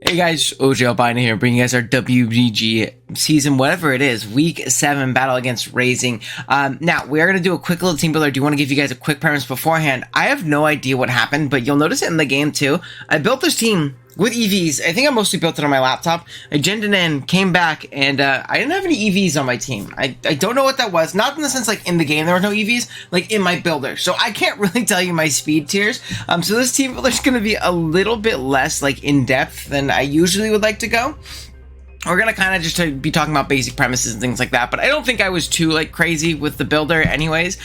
Hey guys, OGalbina here, bringing you guys our WBG season, whatever it is, week 7 battle against Raising. Now, we are going to do a quick little team builder. I do want to give you guys a quick premise beforehand. I have no idea what happened, but you'll notice it in the game too. I built this team with EVs. I think I mostly built it on my laptop. I genned it in, came back, and I didn't have any EVs on my team. I don't know what that was. Not in the sense like in the game there were no EVs, like in my builder. So I can't really tell you my speed tiers. So this team builder is going to be a little bit less like in depth than I usually would like to go. We're going to kind of just be talking about basic premises and things like that, but I don't think I was too like crazy with the builder anyways.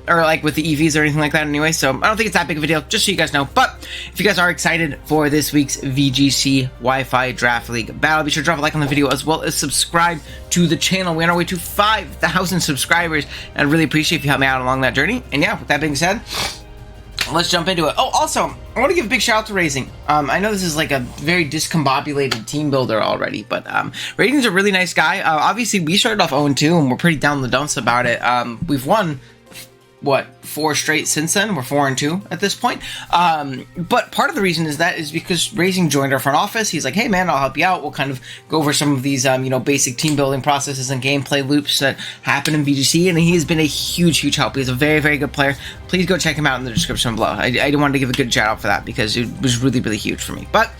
Or like with the EVs or anything like that anyway, so I don't think it's that big of a deal, just so you guys know. But if you guys are excited for this week's VGC Wi-Fi Draft League battle, be sure to drop a like on the video as well as subscribe to the channel. We're on our way to 5,000 subscribers, and I'd really appreciate if you help me out along that journey. And yeah, with that being said, let's jump into it. Oh, also, I want to give a big shout out to Raising. I know this is like a very discombobulated team builder already, but Raising's a really nice guy. Obviously, we started off 0-2, and we're pretty down the dumps about it. We've won, what, 4 straight since then. We're 4-2 at this point. But part of the reason is because Raising joined our front office. He's like, hey man, I'll help you out. We'll kind of go over some of these basic team building processes and gameplay loops that happen in VGC, and he has been a huge help. He's a very, very good player. Please go check him out in the description below. I wanted to give a good shout out for that because it was really, really huge for me. But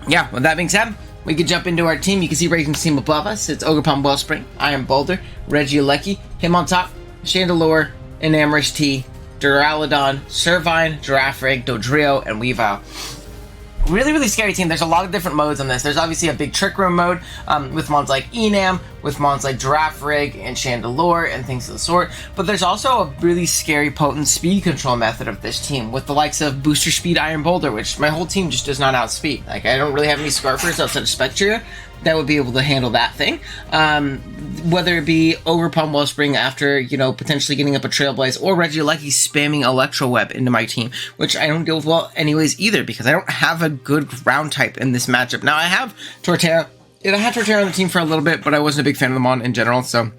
yeah, with that being said, we can jump into our team. You can see Raising's team above us. It's Ogerpon, Wellspring, Iron Boulder, Regieleki, him on top, Chandelure, Enamorous T, Duraludon, Servine, Girafarig, Dodrio, and Weavile. Really, really scary team. There's a lot of different modes on this. There's obviously a big Trick Room mode with mons like Enam, with mons like Girafarig and Chandelure and things of the sort. But there's also a really scary, potent speed control method of this team with the likes of Booster Speed Iron Boulder, which my whole team just does not outspeed. Like, I don't really have any Scarfers outside of Spectria that would be able to handle that thing. Whether it be Ogerpon Wellspring after, potentially getting up a Trailblaze, or Regieleki spamming Electro Web into my team, which I don't deal with well anyways either, because I don't have a good ground type in this matchup. Now, I have Torterra. I had Torterra on the team for a little bit, but I wasn't a big fan of the mon in general, so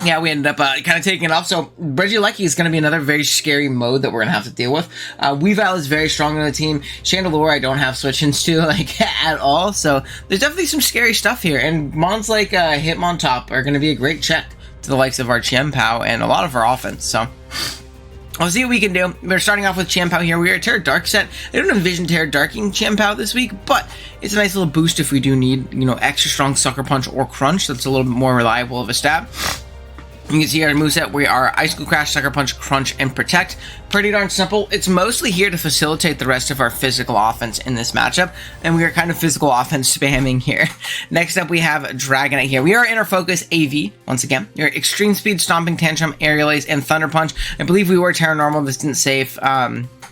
yeah, we ended up kind of taking it off. So Regieleki is going to be another very scary mode that we're going to have to deal with. Weavile is very strong on the team. Chandelure I don't have switch-ins to, at all. So there's definitely some scary stuff here. And mons like Hitmontop are going to be a great check to the likes of our Chiempao and a lot of our offense. So I'll see what we can do. We're starting off with Chiempao here. We are a Terra Dark set. I don't envision Terra Darking Chiempao this week, but it's a nice little boost if we do need, extra strong Sucker Punch or Crunch. That's a little bit more reliable of a stab. You can see our moveset, we are Icicle Crash, Sucker Punch, Crunch, and Protect. Pretty darn simple. It's mostly here to facilitate the rest of our physical offense in this matchup, and we are kind of physical offense spamming here. Next up, we have Dragonite here. We are Inner Focus AV, once again. We are Extreme Speed, Stomping Tantrum, Aerial Ace, and Thunder Punch. I believe we were Terra Normal. This didn't save.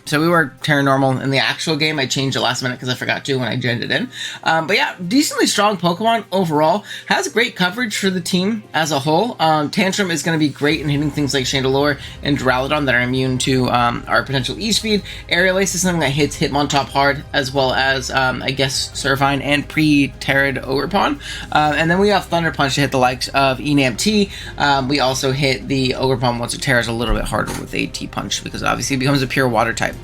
So we were Terra Normal in the actual game. I changed it last minute because I forgot to when I genned it in. But yeah, decently strong Pokemon overall. Has great coverage for the team as a whole. Tantrum is going to be great in hitting things like Chandelure and Duraludon that are immune to our potential E-Speed. Aerial Ace is something that hits Hitmontop hard, as well as, I guess, Servine and pre-Terra'd Ogerpon. And then we have Thunder Punch to hit the likes of Enam T. We also hit the Ogerpon once it Terra's a little bit harder with a T-Punch, because obviously it becomes a pure water type.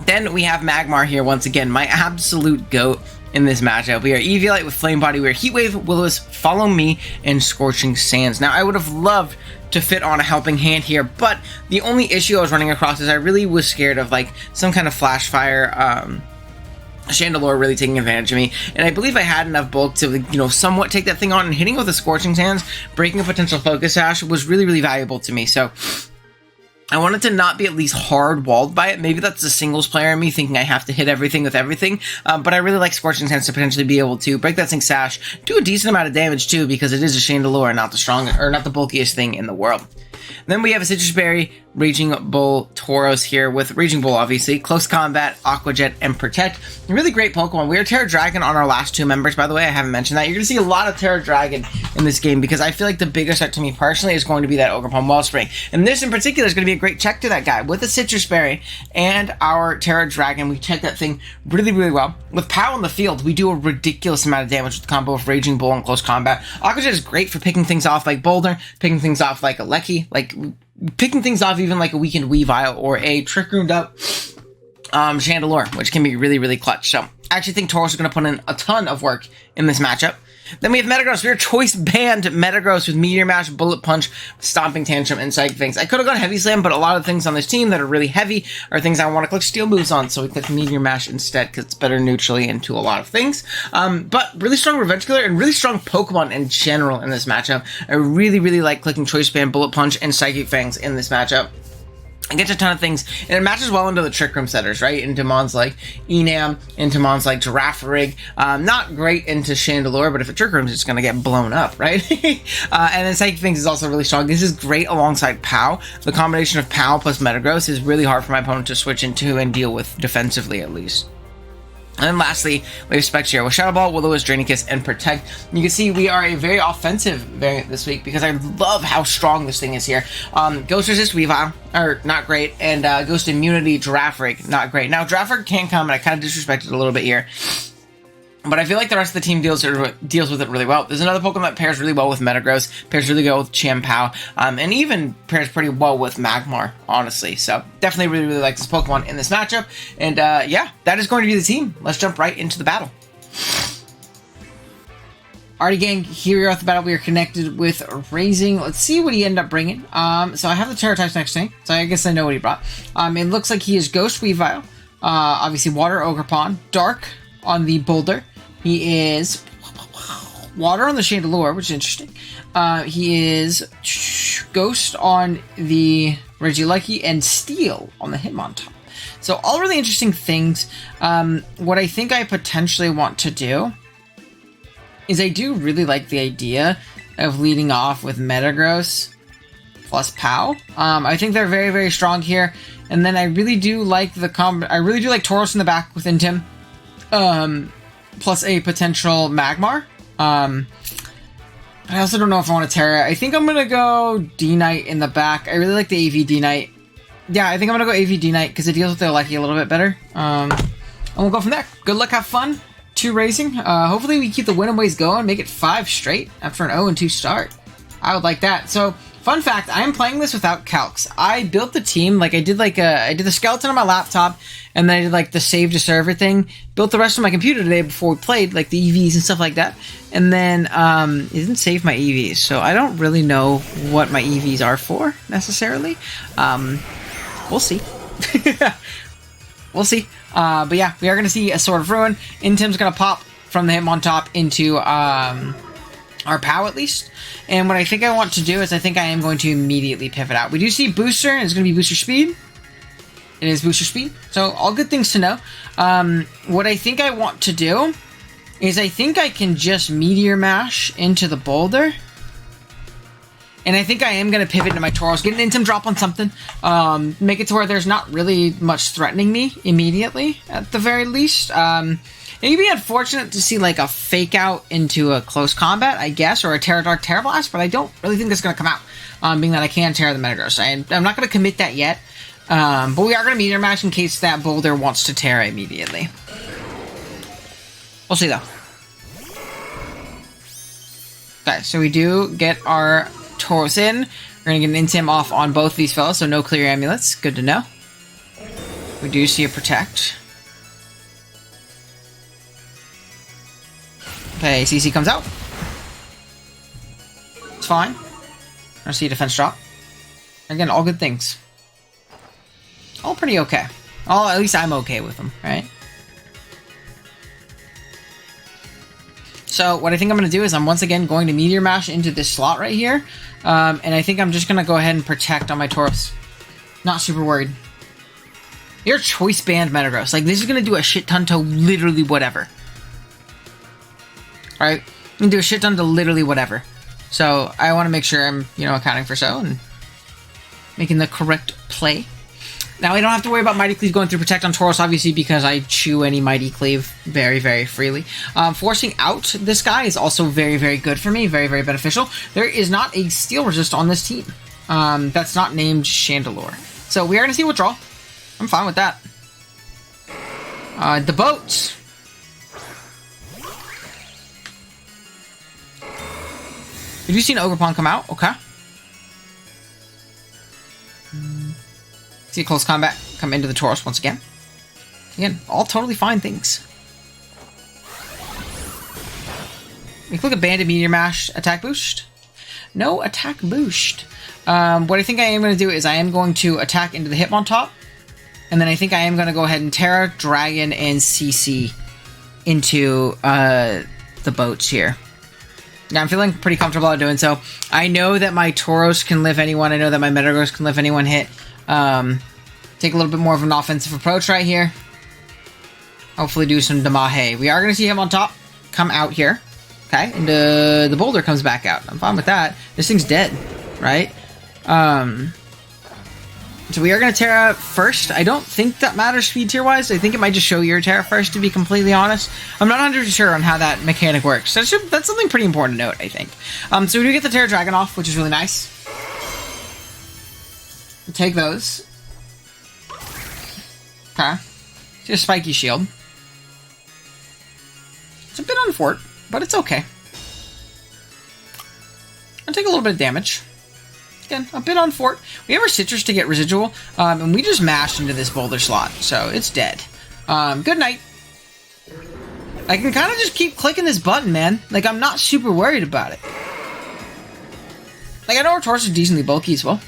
Then we have Magmar here once again, my absolute GOAT in this matchup. We are Eviolite with Flame Body, we are Heat Wave, Will-O-Wisp, Follow Me, and Scorching Sands. Now, I would have loved to fit on a Helping Hand here, but the only issue I was running across is I really was scared of some kind of Flash Fire, Chandelure really taking advantage of me, and I believe I had enough bulk to, somewhat take that thing on, and hitting with a Scorching Sands, breaking a potential Focus Sash was really, really valuable to me, so I wanted to not be at least hard-walled by it. Maybe that's the singles player in me thinking I have to hit everything with everything, but I really like Scorching Sands to potentially be able to break that thing Sash, do a decent amount of damage too, because it is a Chandelure, not the bulkiest thing in the world. Then we have a Citrus Berry, Raging Bull, Tauros here with Raging Bull, obviously, Close Combat, Aqua Jet, and Protect. Really great Pokemon. We are Terra Dragon on our last 2 members, by the way. I haven't mentioned that. You're going to see a lot of Terra Dragon in this game because I feel like the biggest threat to me personally is going to be that Ogerpon Wellspring. And this in particular is going to be a great check to that guy. With the Citrus Berry and our Terra Dragon, we check that thing really, really well. With Pow on the field, we do a ridiculous amount of damage with the combo of Raging Bull and Close Combat. Aqua Jet is great for picking things off like Boulder, picking things off like a Lecky, picking things off even like a weakened Weavile or a Trick Roomed up Chandelure, which can be really, really clutch. So I actually think Tauros is going to put in a ton of work in this matchup. Then we have Metagross. We are choice banned Metagross with Meteor Mash, Bullet Punch, Stomping Tantrum, and Psychic Fangs. I could have gone Heavy Slam, but a lot of things on this team that are really heavy are things I want to click Steel moves on, so we click Meteor Mash instead because it's better neutrally into a lot of things. But really strong Revenge Killer and really strong Pokemon in general in this matchup. I really, really like clicking Choice Band, Bullet Punch, and Psychic Fangs in this matchup. It gets a ton of things, and it matches well into the Trick Room setters, right? Into mons like Enam, into mons like Girafarig. Not great into Chandelure, but if it Trick Rooms, it's going to get blown up, right? And then Psychic Fangs is also really strong. This is great alongside POW. The combination of POW plus Metagross is really hard for my opponent to switch into and deal with defensively, at least. And then lastly, we have Specs with Shadow Ball, Will-O-Wisp, Draining Kiss, and Protect. You can see we are a very offensive variant this week because I love how strong this thing is here. Ghost Resist, Weavile, are not great, and Ghost Immunity, Girafarig, not great. Now, Girafarig can come, and I kind of disrespected a little bit here. But I feel like the rest of the team deals with it really well. There's another Pokemon that pairs really well with Metagross, pairs really well with Chien-Pao, and even pairs pretty well with Magmar, honestly. So definitely really, really like this Pokemon in this matchup. And yeah, that is going to be the team. Let's jump right into the battle. Alrighty, gang, here we are at the battle. We are connected with Raising. Let's see what he ended up bringing. So I have the Terra types next to me, so I guess I know what he brought. It looks like he is Ghost Weavile, obviously Water Ogerpon, Dark on the Boulder. He is Water on the Chandelure, which is interesting. He is Ghost on the Regieleki and Steel on the Hitmontop. So all really interesting things. What I think I potentially want to do is I do really like the idea of leading off with Metagross plus POW. I think they're very, very strong here. And then I really do like I really do like Tauros in the back with Intim. Plus a potential Magmar. I also don't know if I want to Terra. I think I'm going to go D-Knight in the back. I really like the AV D-Knight. Yeah, I think I'm going to go AV D-Knight because it deals with the Lucky a little bit better. And we'll go from there. Good luck, have fun. 2 Raising. Hopefully we keep the win ways going, make it 5 straight after an 0-2 start. I would like that. So, fun fact, I am playing this without calcs. I built the team, like I did the skeleton on my laptop, and then I did like the save to server thing. Built the rest of my computer today before we played, like the EVs and stuff like that. And then it didn't save my EVs, so I don't really know what my EVs are for necessarily. We'll see. We'll see. But yeah, we are going to see a Sword of Ruin. Intim's going to pop from the Hitmontop into our POW at least. And what I think I want to do is I think I am going to immediately pivot out. We do see Booster, and it's going to be Booster Speed. It is Booster Speed. So all good things to know. What I think I want to do is I think I can just Meteor Mash into the Boulder. And I think I am going to pivot into my Tauros, get an Intim drop on something, make it to where there's not really much threatening me immediately, at the very least. It'd be unfortunate to see like a fake out into a close combat, I guess, or a Terra Dark Terra Blast, but I don't really think that's going to come out, being that I can Terra the Metagross. I'm not going to commit that yet, but we are going to Meteor Mash in case that Boulder wants to Terra immediately. We'll see though. Okay, so we do get our Tauros in. We're going to get an Intim off on both these fellas, so no clear amulets. Good to know. We do see a Protect. Okay, CC comes out. It's fine. I see a defense drop. Again, all good things. All pretty okay. At least I'm okay with them, right? So what I think I'm going to do is I'm once again going to Meteor Mash into this slot right here. And I think I'm just going to go ahead and Protect on my Tauros. Not super worried. You're Choice Band Metagross. Like, this is going to do a shit ton to literally whatever. Alright? You can do a shit ton to literally whatever. So, I want to make sure I'm, accounting for so and making the correct play. Now, I don't have to worry about Mighty Cleave going through Protect on Tauros, obviously, because I chew any Mighty Cleave very, very freely. Forcing out this guy is also very, very good for me. Very, very beneficial. There is not a Steel Resist on this team. That's not named Chandelure. So, we are going to see a withdrawal. I'm fine with that. The boats. Did you see an Ogerpon come out? Okay. See a close combat come into the Tauros once again. Again, all totally fine things. We can look at Banded Meteor Mash attack boost. No attack boost. What I think I am going to do is I am going to attack into the Hitmontop. And then I think I am going to go ahead and Terra, Dragon, and CC into the boats here. Now, I'm feeling pretty comfortable about doing so. I know that my Tauros can live anyone. I know that my Metagross can live anyone hit. Take a little bit more of an offensive approach right here. Hopefully do some Damahe. We are going to see him on top come out here. Okay, and the boulder comes back out. I'm fine with that. This thing's dead, right? So we are going to Terra first. I don't think that matters speed tier-wise. I think it might just show your Terra first, to be completely honest. I'm not 100% sure on how that mechanic works. That's something pretty important to note, I think. So we do get the Terra Dragon off, which is really nice. We'll take those. Okay. See a spiky shield. It's a bit on fort, but it's okay. I'll take a little bit of damage. Again, a bit on fort. We have our citrus to get residual, and we just mashed into this boulder slot, so it's dead. Good night. I can kind of just keep clicking this button, man. Like, I'm not super worried about it. Like, I know our torso is decently bulky as well.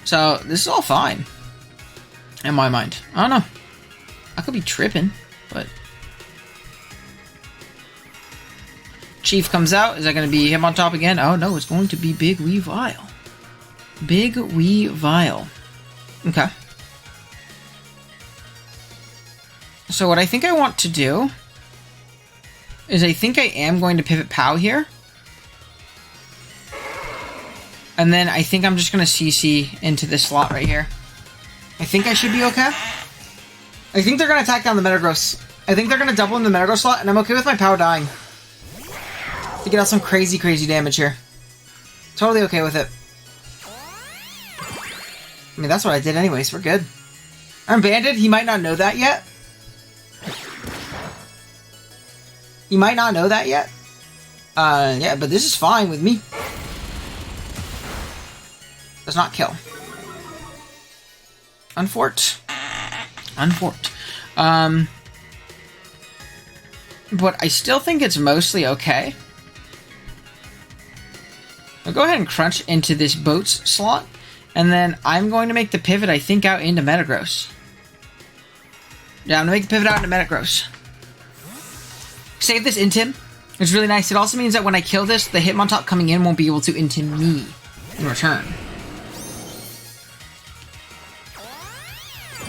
So, this is all fine. In my mind. I don't know. I could be tripping, but... Chief comes out. Is that going to be him on top again? Oh, no. It's going to be Big Weavile. Big Weavile. Okay. So what I think I want to do is I think I am going to pivot POW here. And then I think I'm just going to CC into this slot right here. I think I should be okay. I think they're going to attack down the Metagross. I think they're going to double in the Metagross slot, and I'm okay with my POW dying. To get out some crazy, crazy damage here. Totally okay with it. I mean, that's what I did anyways. We're good. I'm banded. He might not know that yet. He might not know that yet. Yeah, but this is fine with me. Does not kill. Unfort. Unfort. But I still think it's mostly okay. I'll go ahead and crunch into this boats slot, and then I'm going to make the pivot, I think, out into Metagross. Yeah, I'm going to make the pivot out into Metagross. Save this Intim. It's really nice. It also means that when I kill this, the Hitmontop coming in won't be able to Intim me in return.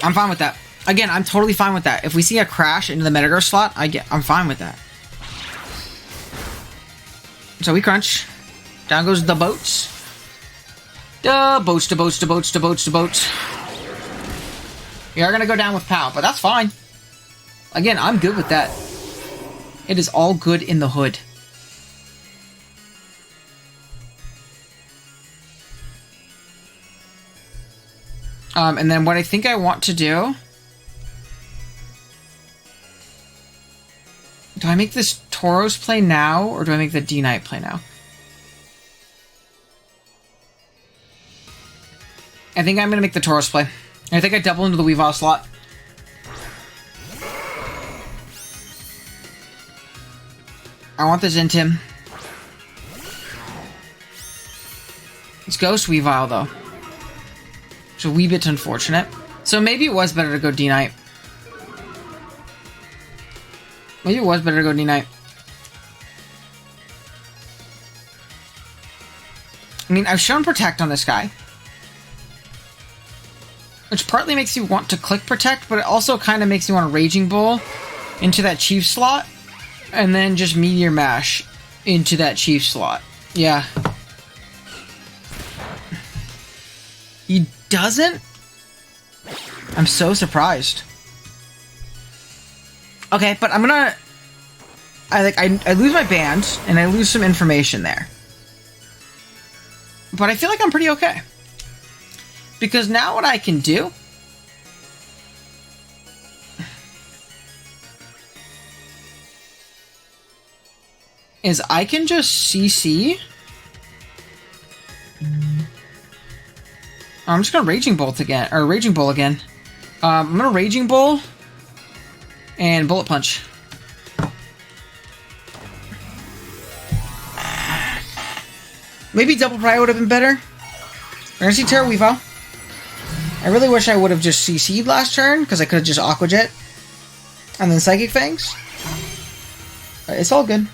I'm fine with that. Again, I'm totally fine with that. If we see a crash into the Metagross slot, I'm fine with that. So we crunch. Down goes the boats. The boats, the boats, the boats, the boats, the boats. We are going to go down with POW, but that's fine. Again, I'm good with that. It is all good in the hood. And then what I think I want to do... Do I make this Tauros play now, or do I make the D-Knight play now? I think I'm going to make the Tauros play. I think I double into the Weavile slot. I want this Intim. It's Ghost Weavile, though. It's a wee bit unfortunate. So maybe it was better to go D-Knight. Maybe it was better to go D-Knight. I mean, I've shown Protect on this guy. Which partly makes you want to click Protect, but it also kind of makes you want to Raging Bull into that Chief slot. And then just Meteor Mash into that Chief slot. Yeah. He doesn't? I'm so surprised. Okay, but I'm gonna... I lose my band, and I lose some information there. But I feel like I'm pretty okay. Because now what I can do... is I can just CC... I'm just gonna Raging Bolt again, or Raging Bull again. I'm gonna Raging Bull and Bullet Punch. Maybe Double Pry would have been better. We're gonna see Terra Weavile. I really wish I would have just CC'd last turn, because I could have just Aqua Jet. And then Psychic Fangs. It's all good.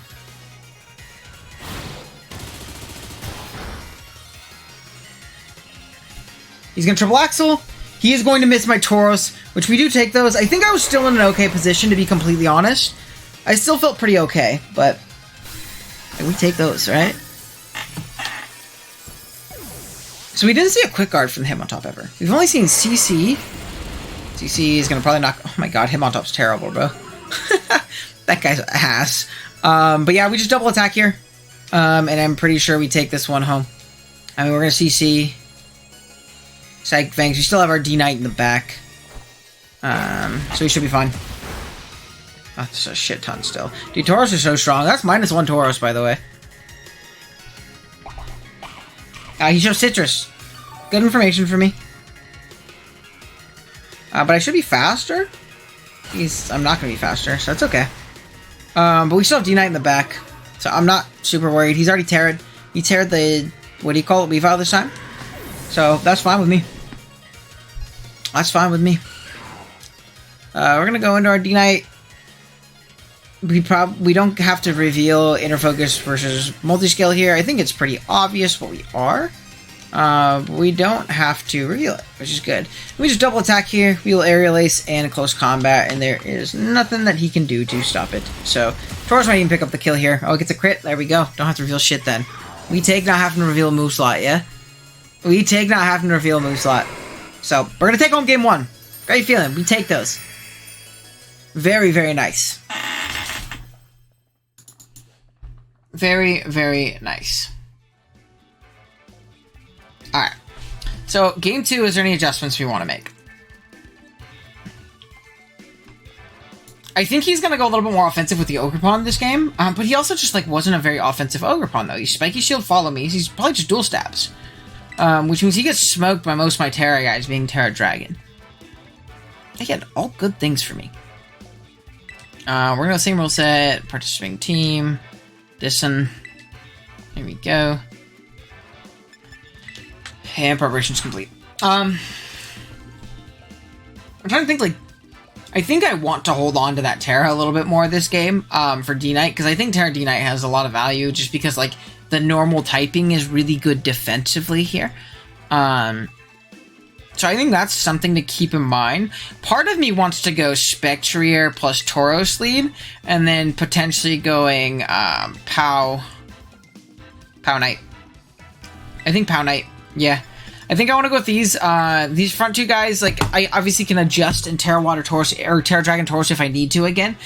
He's gonna Triple Axle. He is going to miss my Tauros, which we do take those. I think I was still in an okay position, to be completely honest. I still felt pretty okay, but we take those, right? So we didn't see a Quick Guard from the Hitmontop ever. We've only seen CC. CC is going to probably knock... Oh my god, Hitmontop's terrible, bro. That guy's ass. But yeah, we just double attack here. And I'm pretty sure we take this one home. I mean, we're going to CC. Psychic Fangs. We still have our D-Knight in the back. So we should be fine. Oh, that's a shit ton still. Dude, Tauros is so strong. That's -1 Tauros, by the way. He shows Citrus. Good information for me. But I should be faster. I'm not going to be faster, so that's okay. But we still have D-Knight in the back. So I'm not super worried. He's already teared. He teared the... What do you call it? Weavile this time. So that's fine with me. That's fine with me. We're going to go into our D-Knight. We don't have to reveal Inner Focus versus Multiscale here. I think it's pretty obvious what we are. But we don't have to reveal it, which is good. We just double attack here. We will Aerial Ace and Close Combat, and there is nothing that he can do to stop it. So Tauros might even pick up the kill here. Oh, it gets a crit. There we go. Don't have to reveal shit then. We take not having to reveal a move slot, yeah? We take not having to reveal a move slot. So we're going to take home game 1. Great feeling. We take those. Very, very nice. Very, very nice. Alright. So, game 2, is there any adjustments we want to make? I think he's going to go a little bit more offensive with the Ogerpon this game. But he also just, wasn't a very offensive Ogerpon, though. He's Spiky Shield, Follow Me. He's probably just dual stabs. Which means he gets smoked by most of my Terra guys, being Terra Dragon. Again, all good things for me. We're going to same rule set, participating team. This one. Here we go. And preparation's complete. I'm trying to think, I think I want to hold on to that Terra a little bit more this game, for D-Knight, because I think Terra D-Knight has a lot of value, just because, the normal typing is really good defensively here. So I think that's something to keep in mind. Part of me wants to go Spectrier plus Tauros lead, and then potentially going Pow Knight. I think Pow Knight. Yeah. I think I want to go with these front two guys. I obviously can adjust in Terra Water Tauros or Terra Dragon Tauros if I need to again.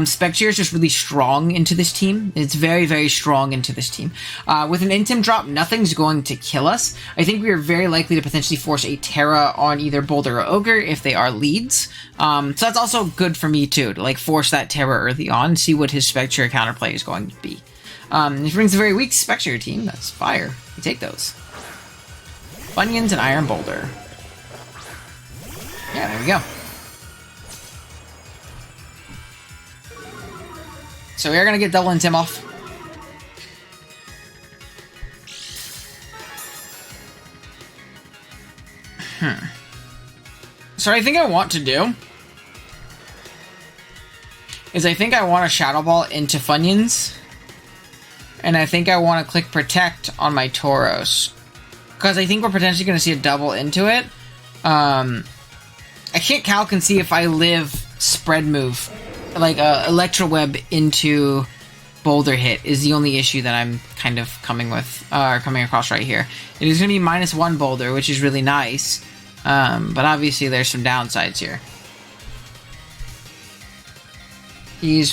Spectrier is just really strong into this team. It's very, very strong into this team. With an Intim drop, nothing's going to kill us. I think we are very likely to potentially force a Terra on either Boulder or Ogre if they are leads. So that's also good for me too, to force that Terra early on and see what his Spectrier counterplay is going to be. He brings a very weak Spectrier team. That's fire. We take those. Funyuns and Iron Boulder. Yeah, there we go. So we are going to get double Intim off. So what I think I want to do is I think I want to Shadow Ball into Funyuns. And I think I want to click Protect on my Tauros. Because I think we're potentially going to see a double into it. I can't calc and see if I live Spread Move. Electro Web into Boulder Hit is the only issue that I'm kind of coming across right here. It is going to be -1 Boulder, which is really nice. But obviously there's some downsides here.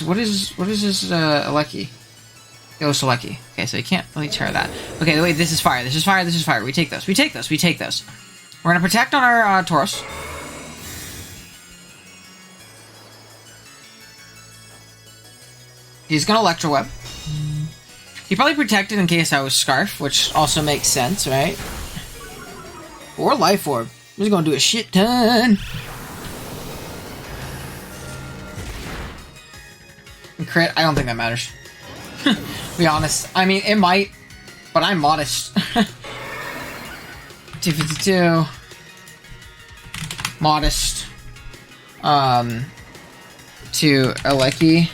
What is his Aleki? Go Selecki. Okay, so you can't really tear that. Okay, wait, this is fire. This is fire. This is fire. We take those. We take those. We take those. We're going to protect on our Tauros. He's going to Electro Web. He probably protected in case I was Scarf, which also makes sense, right? Or Life Orb. He's going to do a shit ton. Crit? I don't think that matters. Be honest. I mean, it might, but I'm modest. 252. Modest. To Aleki.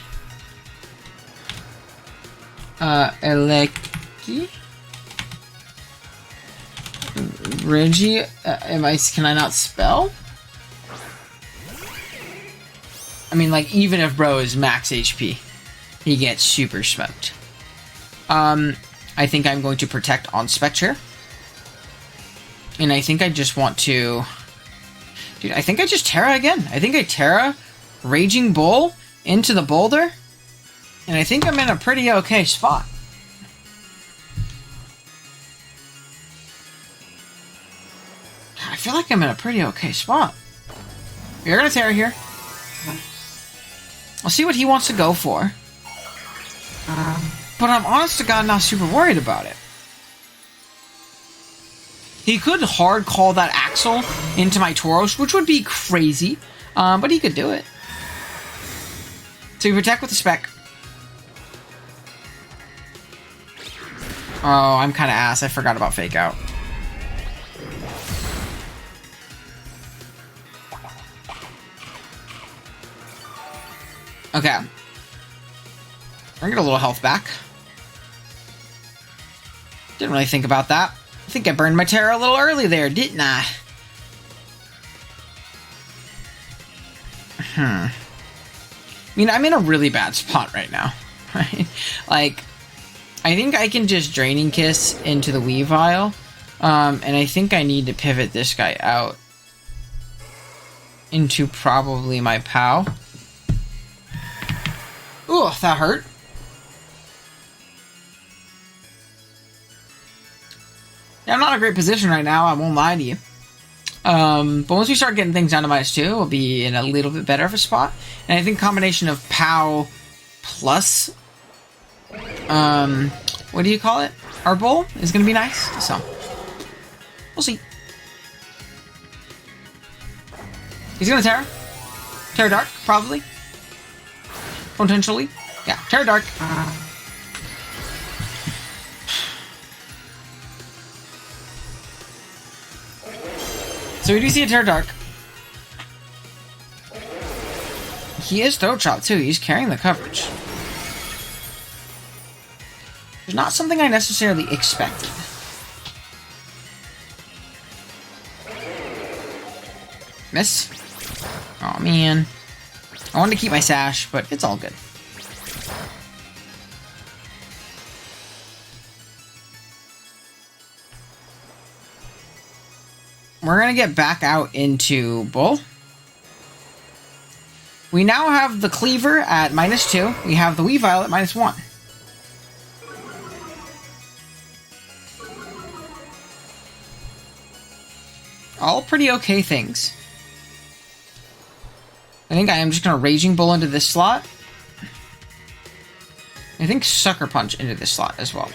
Aleki? Reggie? Can I not spell? I mean, like, even if bro is max HP, he gets super smoked. I think I'm going to protect on Spectre. And I think I just want to... Dude, I think I just Terra again. I think I Terra Raging Bull into the boulder. And I think I'm in a pretty okay spot. I feel like I'm in a pretty okay spot. You're gonna Terra here. I'll see what he wants to go for. But I'm honest to God not super worried about it. He could hard call that Axel into my Tauros, which would be crazy. But he could do it. So we protect with the spec. Oh, I'm kind of ass. I forgot about Fake Out. Okay. I'm gonna get a little health back. Didn't really think about that. I think I burned my Terra a little early there, didn't I? I mean, I'm in a really bad spot right now, right? Like, I think I can just Draining Kiss into the Weavile, and I think I need to pivot this guy out into probably my POW. Ooh, that hurt. Yeah, I'm not in a great position right now, I won't lie to you. But once we start getting things down to -2, we'll be in a little bit better of a spot. And I think combination of POW plus, what do you call it? Our bowl is going to be nice. So, we'll see. He's going to Terra. Terra Dark, probably. Potentially. Yeah, Terra Dark. So we do see a Terra Dark. He is Throat Chop too. He's carrying the coverage. It's not something I necessarily expected. Miss. Oh man. I wanted to keep my sash, but it's all good. We're going to get back out into Bull. We now have the Cleaver at -2. We have the Weavile at -1. All pretty okay things. I think I am just going to Raging Bull into this slot. I think Sucker Punch into this slot as well.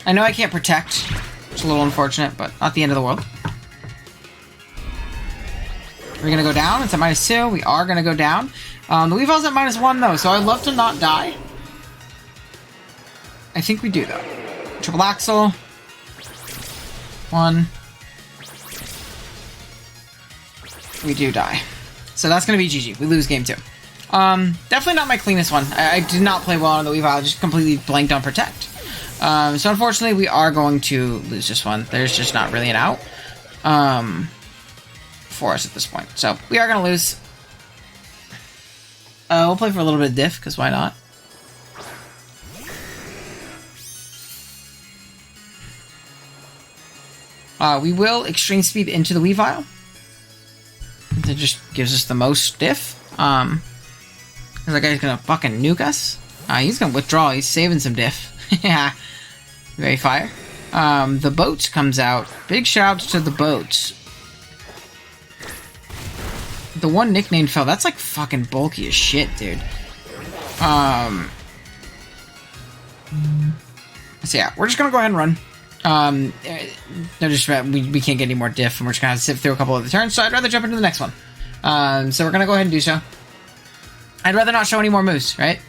I know I can't protect. It's a little unfortunate, but not the end of the world. We're going to go down. It's at -2. We are going to go down. The Weavile's at -1, though, so I'd love to not die. I think we do, though. Triple Axle. 1. We do die. So that's going to be GG. We lose game 2. Definitely not my cleanest one. I did not play well on the Weavile. I just completely blanked on Protect. So unfortunately, we are going to lose this one. There's just not really an out for us at this point. So we are going to lose. We'll play for a little bit of diff, because why not? We will Extreme Speed into the Weavile. It just gives us the most diff. That guy's going to fucking nuke us. He's going to withdraw. He's saving some diff. Yeah. Very fire. The boats comes out. Big shouts to the boats. The one nickname fell. That's like fucking bulky as shit, dude. So yeah, we're just gonna go ahead and run. No, just we can't get any more diff, and we're just gonna have to sift through a couple of the turns. So I'd rather jump into the next one. So we're gonna go ahead and do so. I'd rather not show any more moves, right?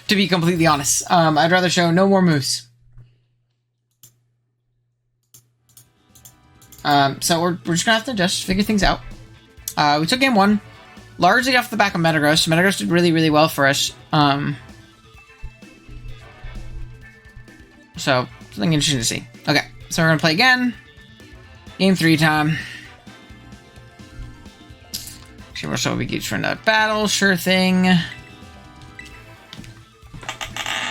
To be completely honest. I'd rather show no more moves. So we're just gonna have to just figure things out. We took game 1 largely off the back of Metagross. Metagross did really, really well for us. So something interesting to see. Okay, so we're gonna play again. Game 3 time. Actually, we're so we get for another battle. Sure thing.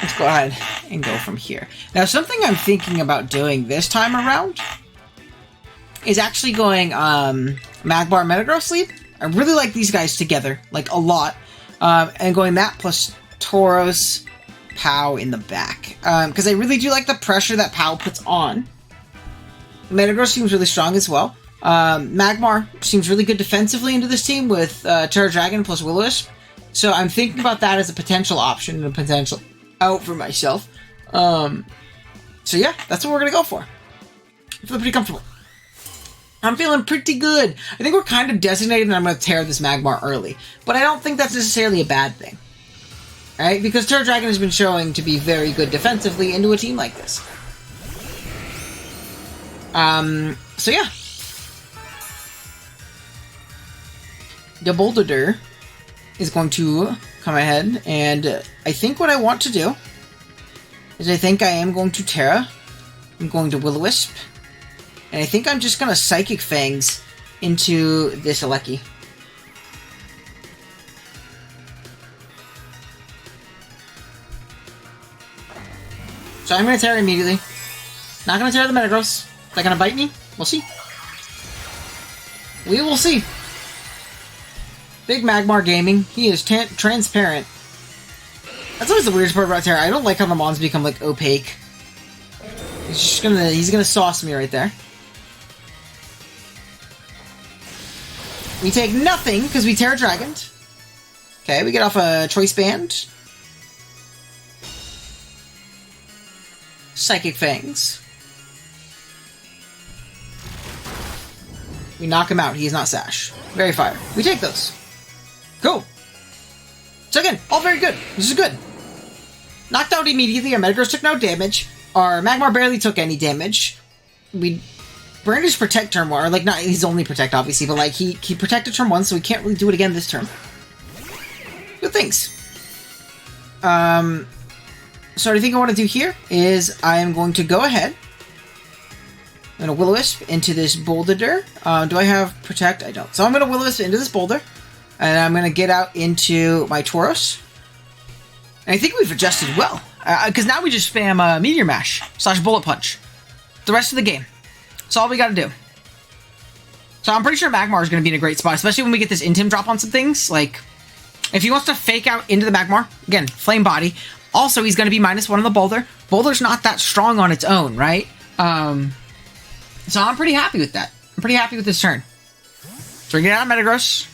Let's go ahead and go from here. Now, something I'm thinking about doing this time around is actually going Magmar Metagross lead. I really like these guys together, like a lot. And going that plus Tauros, Pow in the back. Because I really do like the pressure that Pow puts on. Metagross seems really strong as well. Magmar seems really good defensively into this team with Terra Dragon plus Will-O-Wisp. So I'm thinking about that as a potential option and a potential out for myself. So yeah, that's what we're going to go for. I feel pretty comfortable. I'm feeling pretty good. I think we're kind of designated that I'm going to tear this Magmar early. But I don't think that's necessarily a bad thing. Right? Because Terra Dragon has been showing to be very good defensively into a team like this. So yeah. The Boulder is going to come ahead, and I think what I want to do is I think I am going to Terra. I'm going to Will-O-Wisp. And I think I'm just going to Psychic Fangs into this Alecki. So I'm going to Terra immediately. Not going to Terra the Metagross. Is that going to bite me? We'll see. We will see. Big Magmar Gaming. He is transparent. That's always the weirdest part about Terra. I don't like how the mons become, like, opaque. He's gonna sauce me right there. We take nothing, because we Terra Dragoned. Okay, we get off a Choice Band. Psychic Fangs. We knock him out. He is not Sash. Very fire. We take those. Cool. So again, all very good. This is good. Knocked out immediately. Our Metagross took no damage. Our Magmar barely took any damage. We Brandish's Protect turn 1, or like not his only Protect obviously, but like he protected turn 1, so we can't really do it again this turn. Good things. So I think I want to do here is I am going to go ahead. I'm going to Will-O-Wisp into this Boulder. Do I have Protect? I don't. So I'm going to Will-O-Wisp into this Boulder. And I'm going to get out into my Tauros. And I think we've adjusted well. Because now we just spam Meteor Mash / Bullet Punch. The rest of the game. That's all we got to do. So I'm pretty sure Magmar is going to be in a great spot. Especially when we get this Intim drop on some things. Like, if he wants to fake out into the Magmar. Again, Flame Body. Also, he's going to be -1 on the Boulder. Boulder's not that strong on its own, right? So I'm pretty happy with that. I'm pretty happy with this turn. So we get out of Metagross.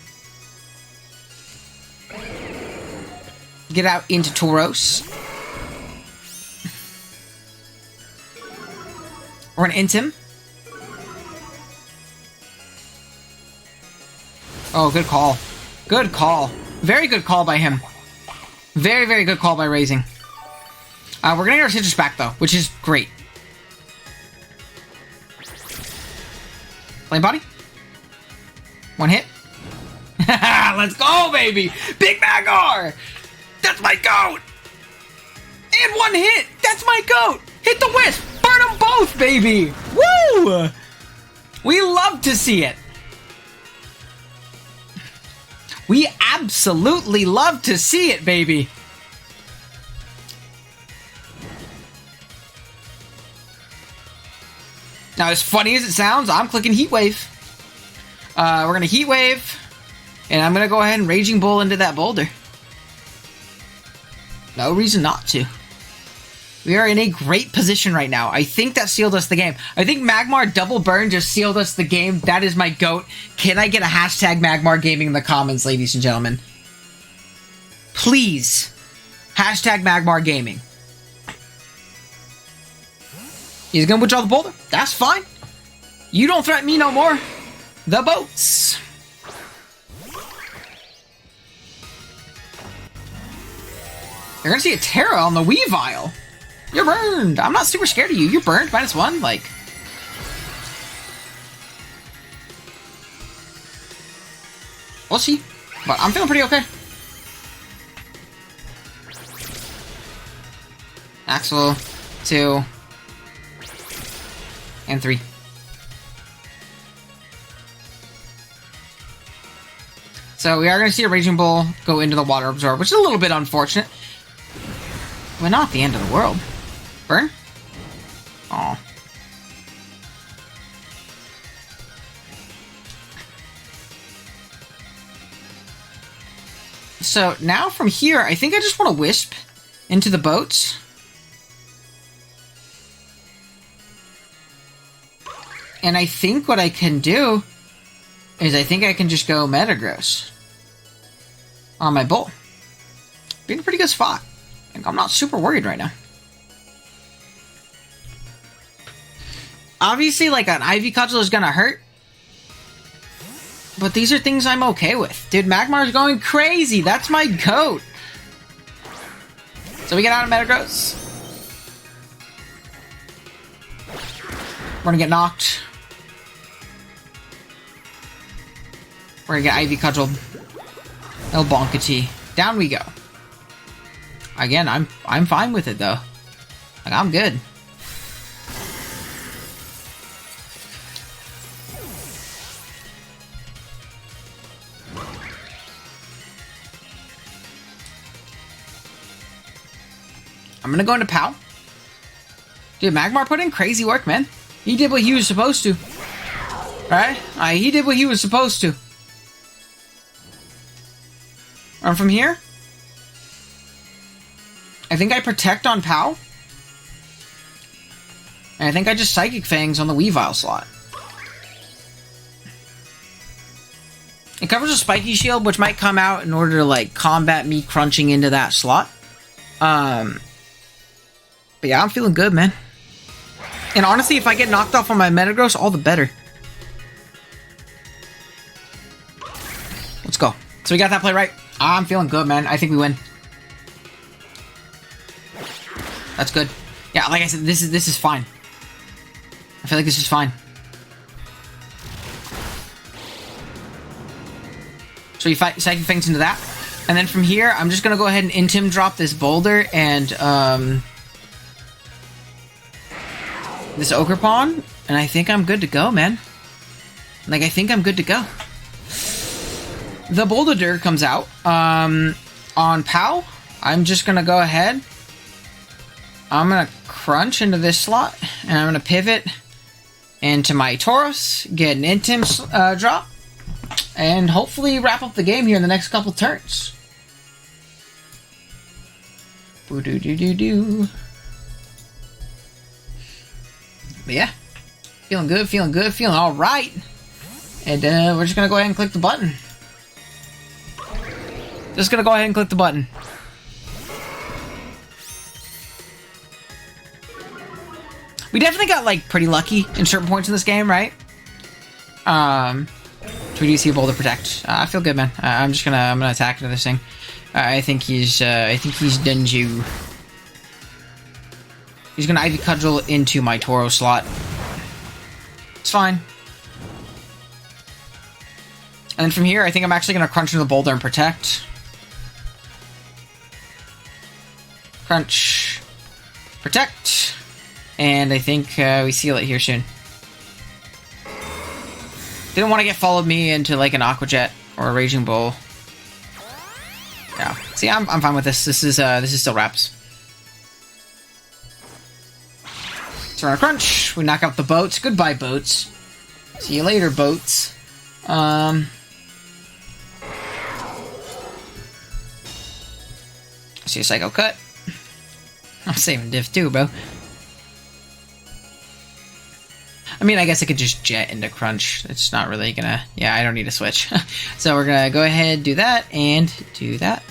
Get out into Tauros. We're going to Intim. Oh, good call. Good call. Very good call by him. Very, very good call by Raising. We're going to get our Citrus back, though, which is great. Flame Body. 1 hit. Let's go, baby! Big Magmar! That's my goat! And 1 hit! That's my goat! Hit the Wisp! Burn them both, baby! Woo! We love to see it. We absolutely love to see it, baby. Now, as funny as it sounds, I'm clicking Heat Wave. We're going to Heat Wave. And I'm going to go ahead and Raging Bull into that Boulder. No reason not to. We are in a great position right now. I think that sealed us the game. I think Magmar Double Burn just sealed us the game. That is my GOAT. Can I get a hashtag Magmar Gaming in the comments, ladies and gentlemen? Please. Hashtag Magmar Gaming. He's going to withdraw the Boulder. That's fine. You don't threaten me no more. The boats. You're gonna see a Terra on the Weavile. You're burned. I'm not super scared of you. You're burned. -1. Like. We'll see. But I'm feeling pretty okay. Axel, 2, and 3. So we are going to see a Raging Bull go into the Water Absorb, which is a little bit unfortunate. But not the end of the world. Burn? Aw. So now from here, I think I just want to Wisp into the boats. And I think what I can do is I think I can just go Metagross on my Bull. Be in a pretty good spot. I'm not super worried right now. Obviously, like, an Ivy Cudgel is gonna hurt. But these are things I'm okay with. Dude, Magmar's going crazy. That's my goat. So we get out of Metagross. We're gonna get knocked. We're gonna get Ivy Cudgel. El Bonkity. Down we go. Again, I'm fine with it though. Like, I'm good. I'm gonna go into POW. Dude, Magmar put in crazy work, man. He did what he was supposed to. Right? He did what he was supposed to. And from here, I think I protect on POW. And I think I just Psychic Fangs on the Weavile slot. It covers a Spiky Shield, which might come out in order to, like, combat me crunching into that slot. But yeah, I'm feeling good, man. And honestly, if I get knocked off on my Metagross, all the better. Let's go. So we got that play right. I'm feeling good, man. I think we win. That's good. Yeah, like I said, this is fine. I feel like this is fine. So you fight Psychic Fangs into that. And then from here, I'm just going to go ahead and Intim drop this Boulder and this Ogerpon. And I think I'm good to go, man. Like, I think I'm good to go. The Boulder comes out. On POW, I'm just going to go ahead. I'm going to crunch into this slot. And I'm going to pivot into my Tauros. Get an Intim drop. And hopefully wrap up the game here in the next couple turns. Boo-doo-doo-doo-doo. But yeah. Feeling good, feeling good, feeling alright. And we're just going to go ahead and click the button. Just going to go ahead and click the button. We definitely got, like, pretty lucky in certain points in this game, right? We do see a Boulder Protect. I feel good, man. I'm gonna attack into this thing. I think he's done you. He's gonna Ivy Cudgel into my Tauros slot. It's fine. And then from here, I think I'm actually gonna crunch into the Boulder and protect. Crunch. Protect. And I think we seal it here soon. Didn't want to get followed me into like an Aqua Jet or a Raging Bull. Yeah. See, I'm fine with this. This is still wraps. So we're gonna crunch. We knock out the boats. Goodbye, boats. See you later, boats. See a Psycho Cut. I'm saving diff too, bro. I mean, I guess I could just jet into crunch. It's not really gonna... Yeah, I don't need to switch. So we're gonna go ahead, do that, and do that.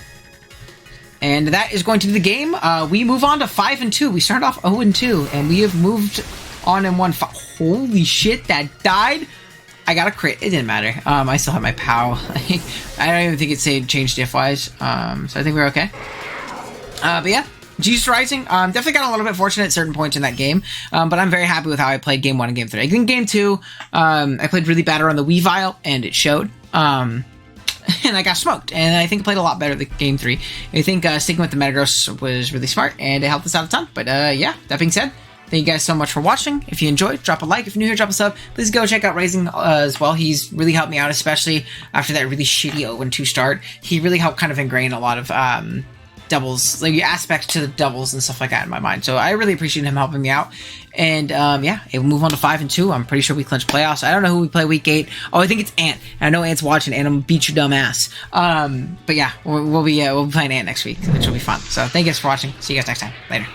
And that is going to be the game. We move on to 5-2. We started off 0-2, and we have moved on and won. Holy shit, that died. I got a crit. It didn't matter. I still have my POW. I don't even think it changed diff-wise. So I think we're okay. But yeah, Jesus Rising, definitely got a little bit fortunate at certain points in that game, but I'm very happy with how I played game 1 and game 3. I think game 2, I played really bad around the Weavile, and it showed. And I got smoked, and I think I played a lot better than game 3. I think sticking with the Metagross was really smart, and it helped us out a ton. But yeah, that being said, thank you guys so much for watching. If you enjoyed, drop a like. If you're new here, drop a sub. Please go check out Raising as well. He's really helped me out, especially after that really shitty 0-2 start. He really helped kind of ingrain a lot of doubles, like aspects to the doubles and stuff like that in my mind. So I really appreciate him helping me out. And yeah, we'll move on to 5-2. I'm pretty sure we clinch playoffs. I don't know who we play week 8. Oh, I think it's Ant. I know Ant's watching. Ant, I'm gonna beat your dumb ass. But yeah, we'll be playing Ant next week, which will be fun. So thank you guys for watching. See you guys next time. Later.